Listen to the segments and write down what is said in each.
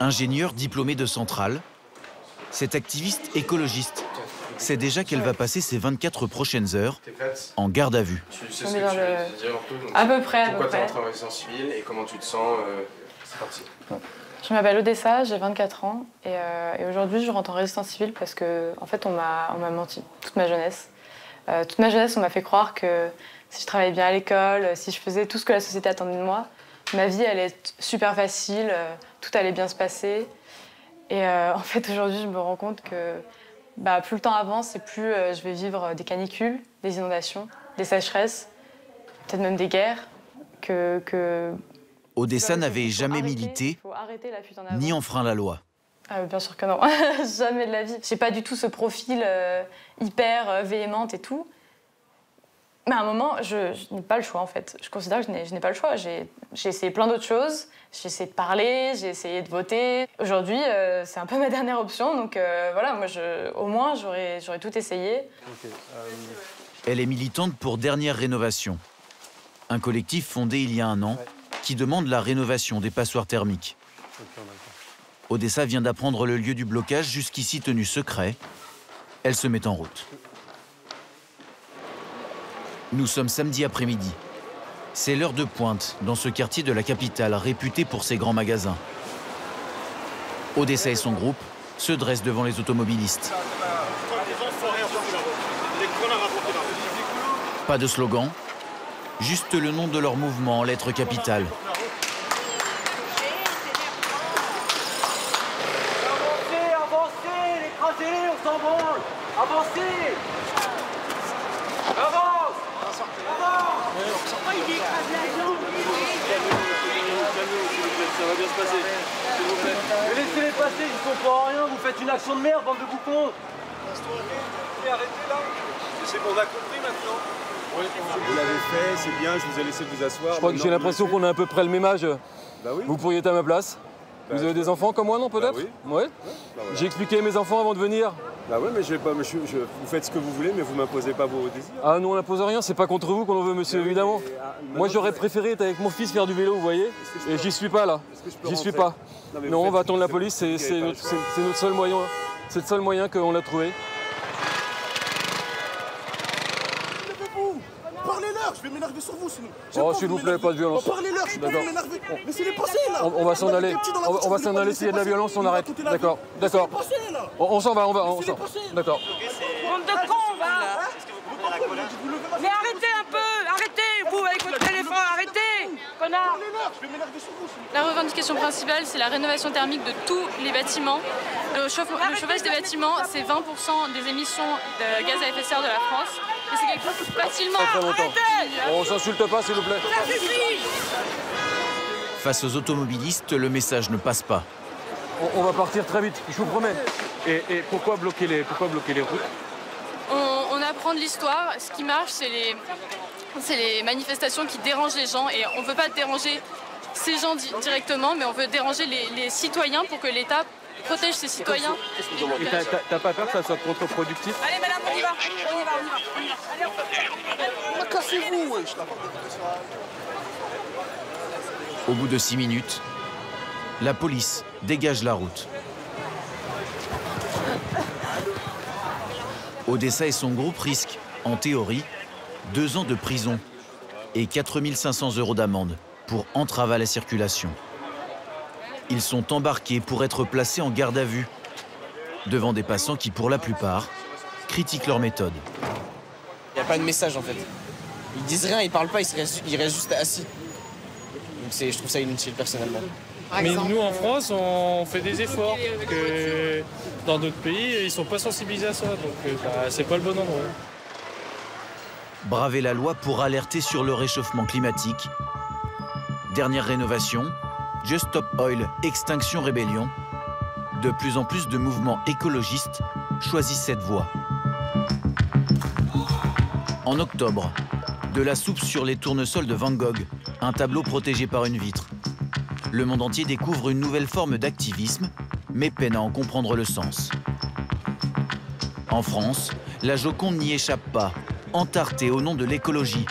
Ingénieure diplômée de Centrale, cette activiste écologiste sait déjà qu'elle va passer ses 24 prochaines heures en garde à vue. Tu sais ce que tu veux dire un peu, donc à peu près. Pourquoi tu es entrée en résidence civile et comment tu te sens C'est parti. Je m'appelle Odessa, j'ai 24 ans et aujourd'hui je rentre en résidence civile parce que en fait on m'a menti toute ma jeunesse. Toute ma jeunesse on m'a fait croire que si je travaillais bien à l'école, si je faisais tout ce que la société attendait de moi, ma vie allait être super facile, tout allait bien se passer. Et en fait aujourd'hui je me rends compte que plus le temps avance et plus je vais vivre des canicules, des inondations, des sécheresses, peut-être même des guerres. Odessa n'avait jamais milité ni enfreint la loi. Bien sûr que non, jamais de la vie. J'ai pas du tout ce profil hyper véhémente et tout. Mais à un moment, je n'ai pas le choix en fait. Je considère que je n'ai pas le choix. J'ai essayé plein d'autres choses. J'ai essayé de parler, j'ai essayé de voter. Aujourd'hui, c'est un peu ma dernière option. Donc voilà, moi, au moins, j'aurais tout essayé. Elle est militante pour Dernière Rénovation, un collectif fondé il y a un an qui demande la rénovation des passoires thermiques. Odessa vient d'apprendre le lieu du blocage, jusqu'ici tenu secret. Elle se met en route. Nous sommes samedi après-midi. C'est l'heure de pointe dans ce quartier de la capitale réputé pour ses grands magasins. Odessa et son groupe se dressent devant les automobilistes. Pas de slogan, juste le nom de leur mouvement en lettres capitales. Avancez, écrasez-les, on s'en branle. Avancez. Avance. Ça va bien se passer, s'il vous plaît. Mais laissez-les passer, ils sont pas en rien, vous faites une action de merde, bande de bouffons. Arrêtez là. C'est bon, on a compris maintenant. Oui, vous l'avez fait, c'est bien, je vous ai laissé vous asseoir. Je crois que j'ai l'impression qu'on a à peu près le même âge. Bah oui. Vous pourriez être à ma place. Vous avez des enfants comme moi, non, peut-être? Oui. Ouais. Bah voilà. J'ai expliqué à mes enfants avant de venir. Bah ouais, mais vous faites ce que vous voulez, mais vous m'imposez pas vos désirs. Ah non, on n'impose rien, c'est pas contre vous qu'on en veut, monsieur, évidemment. Moi, j'aurais préféré être avec mon fils faire du vélo, vous voyez. Et j'y suis pas, là. J'y suis pas. Non, on va attendre la police, c'est notre seul moyen. C'est le seul moyen qu'on a trouvé. Parlez-leur, je vais m'énerver sur vous sinon. Oh, s'il vous plaît, pas de violence. Parlez-leur, je vais m'énerver. Laissez-les passer là. On va s'en aller. On va s'en aller, s'il y a de la violence, on arrête. D'accord, d'accord. On s'en va, on s'en va. D'accord. Bande de cons, va. Mais arrêtez un peu, arrêtez, vous avec votre téléphone, arrêtez, connard. La revendication principale, c'est la rénovation thermique de tous les bâtiments. Le chauffage des bâtiments, c'est 20% des émissions de gaz à effet de serre de la France. Et c'est quelque chose facilement. On s'insulte pas, s'il vous plaît. Face aux automobilistes, le message ne passe pas. On va partir très vite, je vous promets. Et pourquoi bloquer les routes? On apprend de l'histoire. Ce qui marche, c'est les manifestations qui dérangent les gens. Et on ne veut pas déranger ces gens directement, mais on veut déranger les citoyens pour que l'État protège ses citoyens. Et t'as pas peur que ça soit contre-productif? Allez, madame, on y va. Allez, cassez-vous. Au bout de 6 minutes, la police dégage la route. Odessa et son groupe risquent, en théorie, 2 ans de prison et 4 500 € d'amende pour entrave à la circulation. Ils sont embarqués pour être placés en garde à vue devant des passants qui, pour la plupart, critiquent leur méthode. Il n'y a pas de message en fait. Ils disent rien, ils parlent pas, ils restent juste assis. Donc je trouve ça inutile personnellement. Mais nous en France, on fait des efforts. Que dans d'autres pays, ils sont pas sensibilisés à ça. Donc c'est pas le bon endroit. Braver la loi pour alerter sur le réchauffement climatique. Dernière Rénovation, Just Stop Oil, Extinction Rébellion. De plus en plus de mouvements écologistes choisissent cette voie. En octobre, de la soupe sur les tournesols de Van Gogh, un tableau protégé par une vitre. Le monde entier découvre une nouvelle forme d'activisme, mais peine à en comprendre le sens. En France, la Joconde n'y échappe pas, entartée au nom de l'écologie.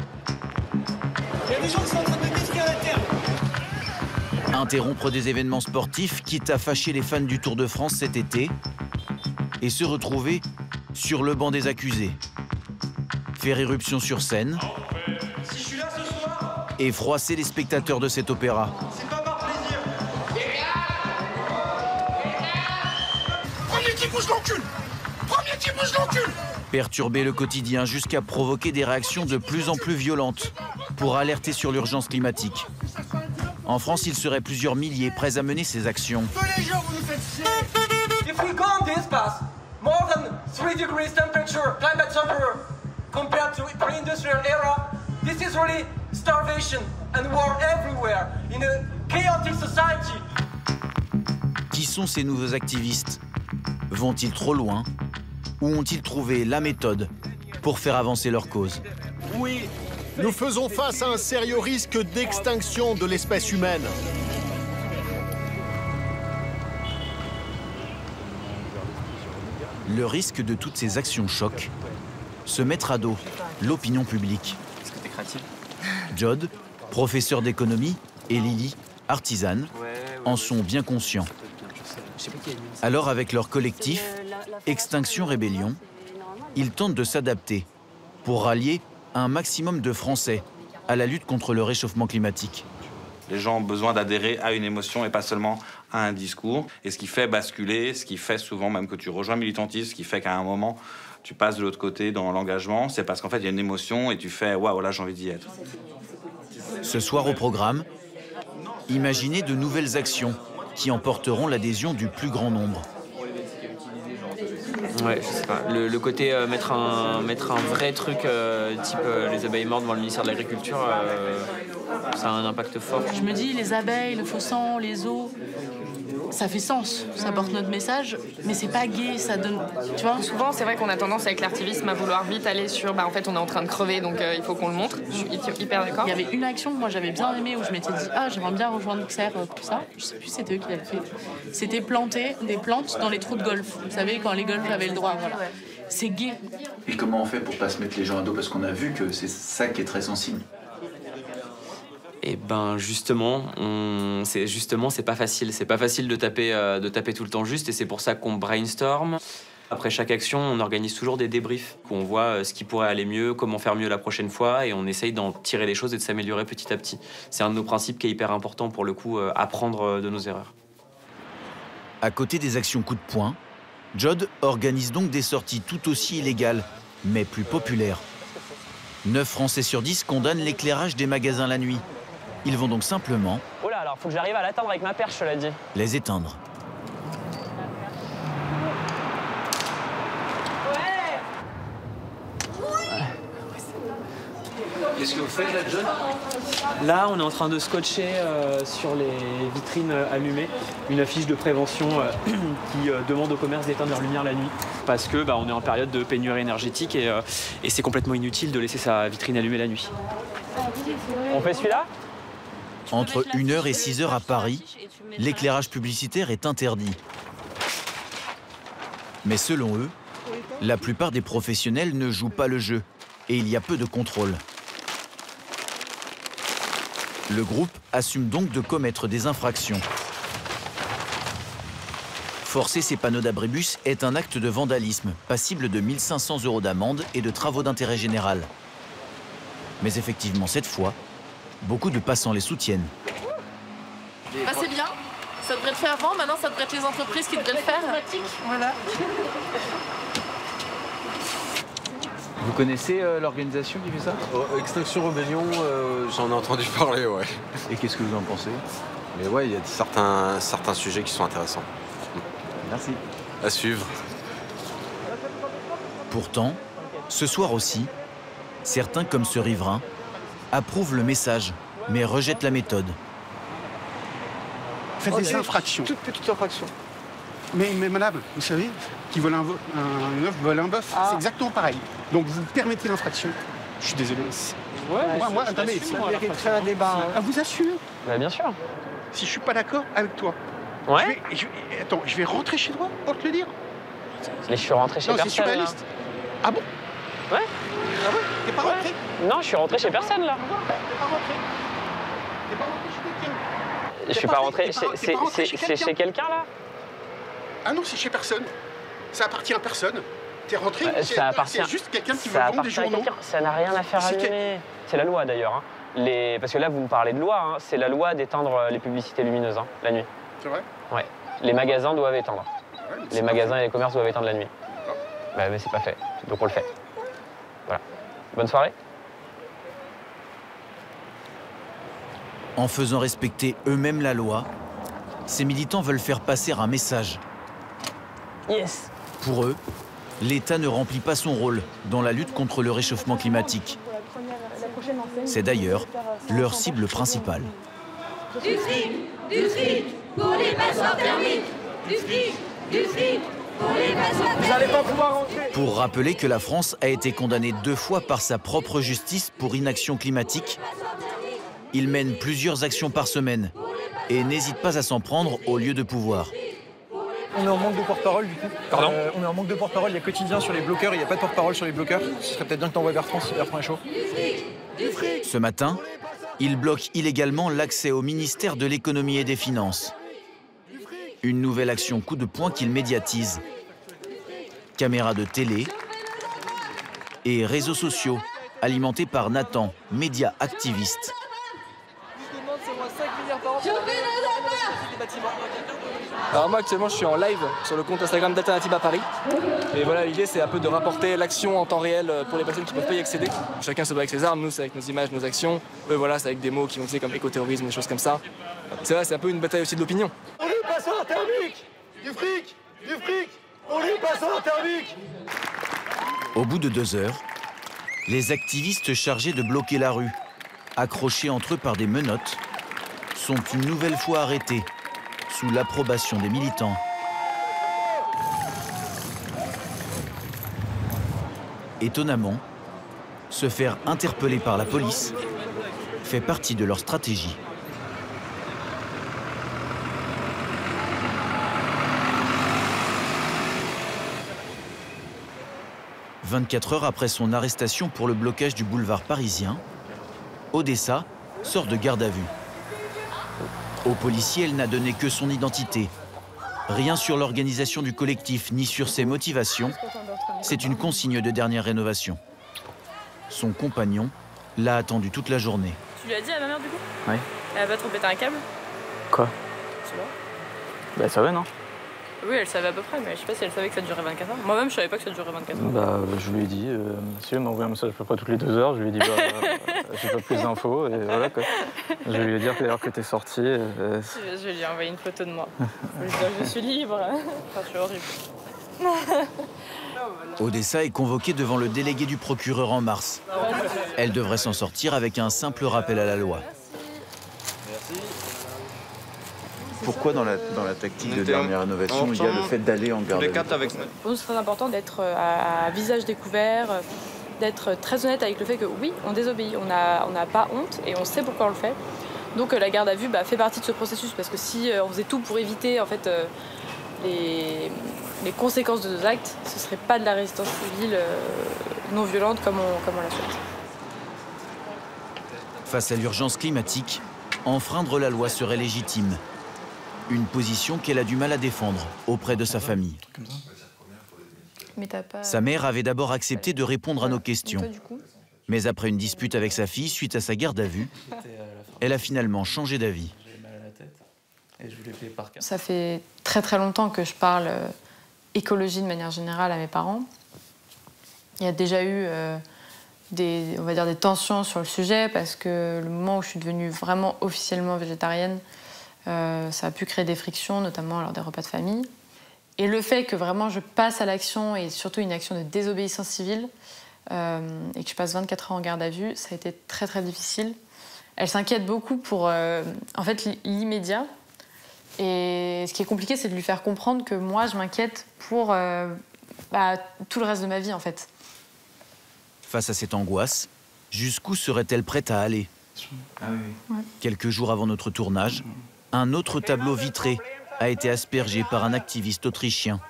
Il y a des gens qui sont en train de détruire la terre. Interrompre des événements sportifs, quitte à fâcher les fans du Tour de France cet été, et se retrouver sur le banc des accusés. Faire éruption sur scène et froisser les spectateurs de cet opéra. Premier qui bouge l'encul! Premier qui bouge l'encul! Perturber le quotidien jusqu'à provoquer des réactions de plus en plus violentes pour alerter sur l'urgence climatique. En France, il serait plusieurs milliers prêts à mener ces actions. Tous les jours, vous nous faites chier! If we count this past more than 3 degrees temperature, climate temperature, compared to pre-industrial era, this is really starvation and war everywhere in a chaotic society. Qui sont ces nouveaux activistes? Vont-ils trop loin? Ou ont-ils trouvé la méthode pour faire avancer leur cause? Oui, nous faisons face à un sérieux risque d'extinction de l'espèce humaine. Le risque de toutes ces actions choc, se mettre à dos l'opinion publique. Est-ce que t'es créative? Jod, professeur d'économie, et Lily, artisane, en sont bien conscients. Alors avec leur collectif, Extinction Rébellion, ils tentent de s'adapter pour rallier un maximum de Français à la lutte contre le réchauffement climatique. Les gens ont besoin d'adhérer à une émotion et pas seulement à un discours. Et ce qui fait basculer, ce qui fait souvent même que tu rejoins le militantisme, ce qui fait qu'à un moment, tu passes de l'autre côté dans l'engagement, c'est parce qu'en fait, il y a une émotion et tu fais « Waouh, là, j'ai envie d'y être ». Ce soir au programme, imaginez de nouvelles actions qui emporteront l'adhésion du plus grand nombre. Ouais, je sais pas. Le côté mettre un vrai truc type les abeilles mortes devant le ministère de l'Agriculture, ça a un impact fort. Je me dis, les abeilles, le faux sang, les eaux, ça fait sens, ça porte notre message, mais c'est pas gai, ça donne... Tu vois ? Souvent, c'est vrai qu'on a tendance avec l'artivisme à vouloir vite aller sur... en fait, on est en train de crever, donc il faut qu'on le montre. Je suis hyper d'accord. Il y avait une action que moi j'avais bien aimée où je m'étais dit, j'aimerais bien rejoindre XR pour ça. Je sais plus si c'était eux qui l'avaient fait. C'était planter des plantes dans les trous de golf. Vous savez, quand les golfs avaient le droit, voilà. C'est gai. Et comment on fait pour pas se mettre les gens à dos? Parce qu'on a vu que c'est ça qui est très sensible. Et ben justement, c'est pas facile. C'est pas facile de taper tout le temps juste, et c'est pour ça qu'on brainstorm. Après chaque action, on organise toujours des débriefs, où on voit ce qui pourrait aller mieux, comment faire mieux la prochaine fois, et on essaye d'en tirer les choses et de s'améliorer petit à petit. C'est un de nos principes qui est hyper important pour le coup, apprendre de nos erreurs. À côté des actions coup de poing, Jod organise donc des sorties tout aussi illégales, mais plus populaires. 9 Français sur 10 condamnent l'éclairage des magasins la nuit. Ils vont donc simplement... Oh là, alors faut que j'arrive à l'atteindre avec ma perche, je l'ai dit. Les éteindre. Qu'est-ce que vous faites là, John? Là, on est en train de scotcher sur les vitrines allumées une affiche de prévention qui demande au commerce d'éteindre leur lumière la nuit. Parce que on est en période de pénurie énergétique et c'est complètement inutile de laisser sa vitrine allumée la nuit. On fait celui-là? Entre 1h et 6h à Paris, l'éclairage publicitaire est interdit. Mais selon eux, la plupart des professionnels ne jouent pas le jeu et il y a peu de contrôle. Le groupe assume donc de commettre des infractions. Forcer ces panneaux d'abribus est un acte de vandalisme, passible de 1 500 € d'amende et de travaux d'intérêt général. Mais effectivement, cette fois, beaucoup de passants les soutiennent. C'est bien, ça devrait être fait avant, maintenant ça devrait être les entreprises qui devraient le faire. Voilà. Vous connaissez l'organisation qui fait ça? Extinction Rébellion, j'en ai entendu parler, ouais. Et qu'est-ce que vous en pensez? Mais ouais, il y a certains sujets qui sont intéressants. Merci. À suivre. Pourtant, ce soir aussi, certains, comme ce riverain, approuvent le message, mais rejettent la méthode. Faites des infractions. Toute petite infraction. Mais madame, vous savez, qui vole un œuf vole un bœuf. C'est exactement pareil. Donc vous permettez l'infraction. Je suis désolé. Ouais, moi attendez, ça mériterait un débat. À vous assure. Bah, bien sûr. Si je suis pas d'accord avec toi, ouais. je vais rentrer chez toi pour te le dire. Mais je suis rentré chez personne. C'est surréaliste. Ah bon? Ouais. Ah ouais? T'es pas rentré? Non, je suis rentré chez personne là. T'es pas rentré? T'es pas rentré chez quelqu'un? Je suis pas rentré. C'est chez quelqu'un là? Ah non, c'est chez personne. Ça appartient à personne. T'es rentré, c'est juste quelqu'un qui veut vendre des journaux. Ça n'a rien à faire allumer. C'est la loi d'ailleurs. Hein. Parce que là, vous me parlez de loi. Hein. C'est la loi d'éteindre les publicités lumineuses hein, la nuit. C'est vrai? Ouais. Les magasins doivent éteindre. Ouais, les magasins et les commerces doivent éteindre la nuit. Mais c'est pas fait. Donc on le fait. Voilà. Bonne soirée. En faisant respecter eux-mêmes la loi, ces militants veulent faire passer un message. Yes. Pour eux, l'État ne remplit pas son rôle dans la lutte contre le réchauffement climatique. C'est d'ailleurs leur cible principale. Du fric pour les passoires thermiques. Du fric pour les passoires thermiques. Vous n'allez pas pouvoir rentrer. Pour rappeler que la France a été condamnée 2 fois par sa propre justice pour inaction climatique, ils mènent plusieurs actions par semaine et n'hésitent pas à s'en prendre aux lieux de pouvoir. On est en manque de porte-parole du coup. Pardon on est en manque de porte-parole, il y a quotidien sur les bloqueurs, il n'y a pas de porte-parole sur les bloqueurs. Ce serait peut-être bien que t'envoies Bertrand est chaud. Ce matin, ils bloquent illégalement l'accès au ministère de l'économie et des finances. Une nouvelle action coup de poing qu'ils médiatisent. Caméras de télé et réseaux sociaux alimentés par Nathan, média activiste. Alors moi actuellement je suis en live sur le compte Instagram d'Alternative à Paris. Et voilà, l'idée c'est un peu de rapporter l'action en temps réel pour les personnes qui ne peuvent pas y accéder. Chacun se bat avec ses armes, nous c'est avec nos images, nos actions. Eux voilà, c'est avec des mots qui vont utiliser comme écoterrorisme, des choses comme ça. C'est vrai, c'est un peu une bataille aussi de l'opinion. Pour les passoires thermiques. Du fric pour les passoires thermiques. Au bout de 2 heures, les activistes chargés de bloquer la rue, accrochés entre eux par des menottes, sont une nouvelle fois arrêtés sous l'approbation des militants. Étonnamment, se faire interpeller par la police fait partie de leur stratégie. « 24 heures après son arrestation pour le blocage du boulevard parisien, Odessa sort de garde à vue. Au policier, elle n'a donné que son identité. Rien sur l'organisation du collectif ni sur ses motivations. C'est une consigne de dernière rénovation. Son compagnon l'a attendu toute la journée. Tu lui as dit à ma mère du coup? Oui. Elle va te répéter un câble? Quoi? Tu vois? Bah ça va non? Oui, elle savait à peu près, mais je sais pas si elle savait que ça durait 24 heures. Moi-même, je savais pas que ça durait 24 heures. Bah je lui ai dit, monsieur m'a envoyé un message à peu près toutes les 2 heures, je lui ai dit j'ai pas plus d'infos et voilà quoi. Je vais lui dire d'ailleurs que t'es sorti. Je vais lui envoyer une photo de moi. Je lui dire je suis libre. Enfin, je suis horrible. Odessa est convoquée devant le délégué du procureur en mars. Elle devrait s'en sortir avec un simple rappel à la loi. Pourquoi dans la tactique de dernière rénovation, il y a le fait d'aller en garde à vue? Pour nous, c'est très important d'être à visage découvert, d'être très honnête avec le fait que oui, on désobéit, on n'a pas honte et on sait pourquoi on le fait. Donc la garde à vue fait partie de ce processus parce que si on faisait tout pour éviter en fait, les conséquences de nos actes, ce ne serait pas de la résistance civile non violente comme on la souhaite. Face à l'urgence climatique, enfreindre la loi serait légitime. Une position qu'elle a du mal à défendre auprès de sa famille. Mais t'as pas... Sa mère avait d'abord accepté de répondre à nos questions. Mais après une dispute avec sa fille suite à sa garde à vue, elle a finalement changé d'avis. Ça fait très très longtemps que je parle écologie de manière générale à mes parents. Il y a déjà eu des tensions sur le sujet parce que le moment où je suis devenue vraiment officiellement végétarienne, ça a pu créer des frictions, notamment lors des repas de famille. Et le fait que vraiment je passe à l'action, et surtout une action de désobéissance civile, et que je passe 24 heures en garde à vue, ça a été très très difficile. Elle s'inquiète beaucoup pour en fait, l'immédiat. Et ce qui est compliqué, c'est de lui faire comprendre que moi, je m'inquiète pour tout le reste de ma vie, en fait. Face à cette angoisse, jusqu'où serait-elle prête à aller? Quelques jours avant notre tournage, un autre tableau vitré a été aspergé par un activiste autrichien.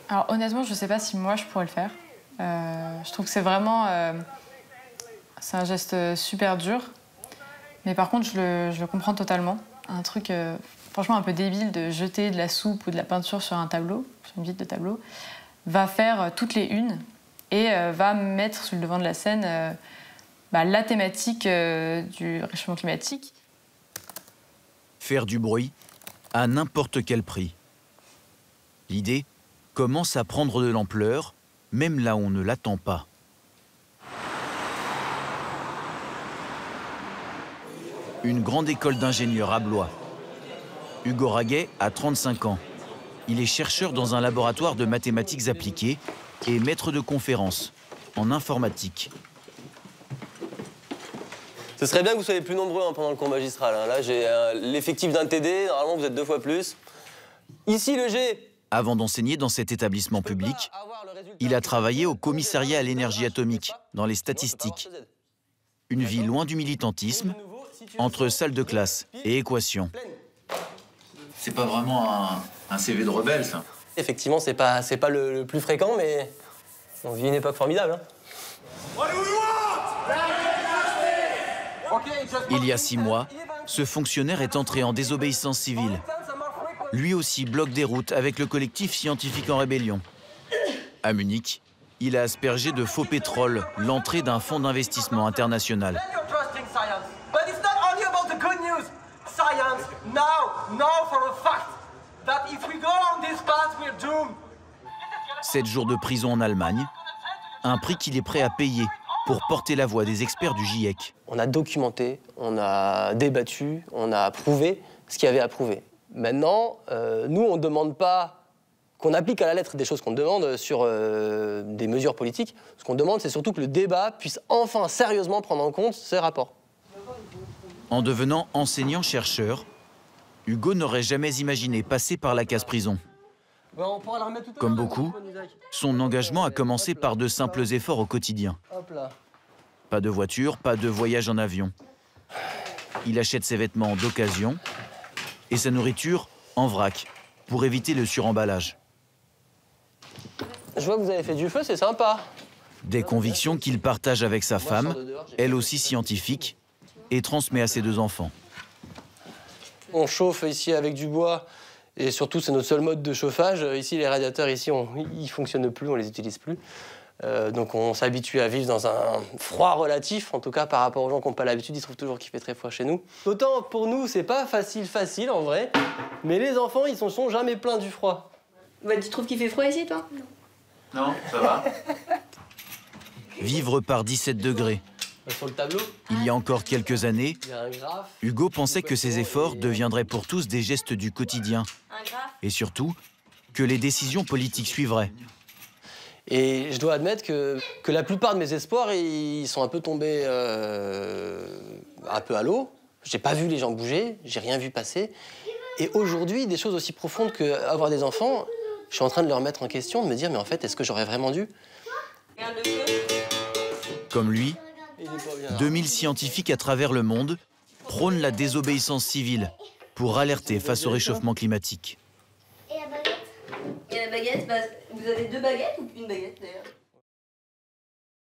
Alors honnêtement, je ne sais pas si moi je pourrais le faire. Je trouve que c'est vraiment... c'est un geste super dur. Mais par contre, je le comprends totalement. Un truc franchement un peu débile de jeter de la soupe ou de la peinture sur un tableau, sur une vitre de tableau, va faire toutes les unes et va mettre sur le devant de la scène la thématique du réchauffement climatique. Faire du bruit à n'importe quel prix. L'idée commence à prendre de l'ampleur, même là où on ne l'attend pas. Une grande école d'ingénieurs à Blois. Hugo Raguet a 35 ans. Il est chercheur dans un laboratoire de mathématiques appliquées et maître de conférences en informatique. Ce serait bien que vous soyez plus nombreux pendant le cours magistral. Là, j'ai l'effectif d'un TD, normalement vous êtes 2 fois plus. Ici, le G. Avant d'enseigner dans cet établissement public, il a travaillé au commissariat à l'énergie atomique, dans les statistiques. Une vie loin du militantisme, entre salle de classe et équations. C'est pas vraiment un CV de rebelle, ça. Effectivement, c'est pas le plus fréquent, mais on vit une époque formidable. Il y a 6 mois, ce fonctionnaire est entré en désobéissance civile. Lui aussi bloque des routes avec le collectif Scientifiques en Rébellion. À Munich, il a aspergé de faux pétrole l'entrée d'un fonds d'investissement international. Science, now for a fact that if we go on this path, we're doomed. 7 jours de prison en Allemagne, un prix qu'il est prêt à payer pour porter la voix des experts du GIEC. On a documenté, on a débattu, on a prouvé ce qu'il y avait à prouver. Maintenant, nous, on ne demande pas qu'on applique à la lettre des choses qu'on demande sur des mesures politiques. Ce qu'on demande, c'est surtout que le débat puisse enfin sérieusement prendre en compte ces rapports. En devenant enseignant-chercheur, Hugo n'aurait jamais imaginé passer par la case prison. Comme beaucoup, son engagement a commencé par de simples efforts au quotidien. Pas de voiture, pas de voyage en avion. Il achète ses vêtements d'occasion et sa nourriture en vrac pour éviter le suremballage. Je vois que vous avez fait du feu, c'est sympa. Des convictions qu'il partage avec sa femme, elle aussi scientifique, et transmet à ses 2 enfants. On chauffe ici avec du bois et surtout c'est notre seul mode de chauffage. Ici les radiateurs ils fonctionnent plus, on les utilise plus. Donc on s'habitue à vivre dans un froid relatif, en tout cas par rapport aux gens qui n'ont pas l'habitude, ils trouvent toujours qu'il fait très froid chez nous. Autant pour nous c'est pas facile en vrai, mais les enfants ils sont jamais plaints du froid. Ouais, tu trouves qu'il fait froid ici toi? Non, ça va. Vivre par 17 degrés. Sur le tableau. Il y a encore quelques années, Hugo pensait que ses efforts deviendraient pour tous des gestes du quotidien. Et surtout, que les décisions politiques suivraient. Et je dois admettre que la plupart de mes espoirs, ils sont un peu tombés un peu à l'eau. J'ai pas vu les gens bouger, j'ai rien vu passer. Et aujourd'hui, des choses aussi profondes qu'avoir des enfants, je suis en train de les remettre en question, de me dire, mais en fait, est-ce que j'aurais vraiment dû? Comme lui, 2000 scientifiques à travers le monde prônent la désobéissance civile pour alerter face au réchauffement climatique. Et la baguette? Et la baguette, vous avez 2 baguettes ou une baguette d'ailleurs?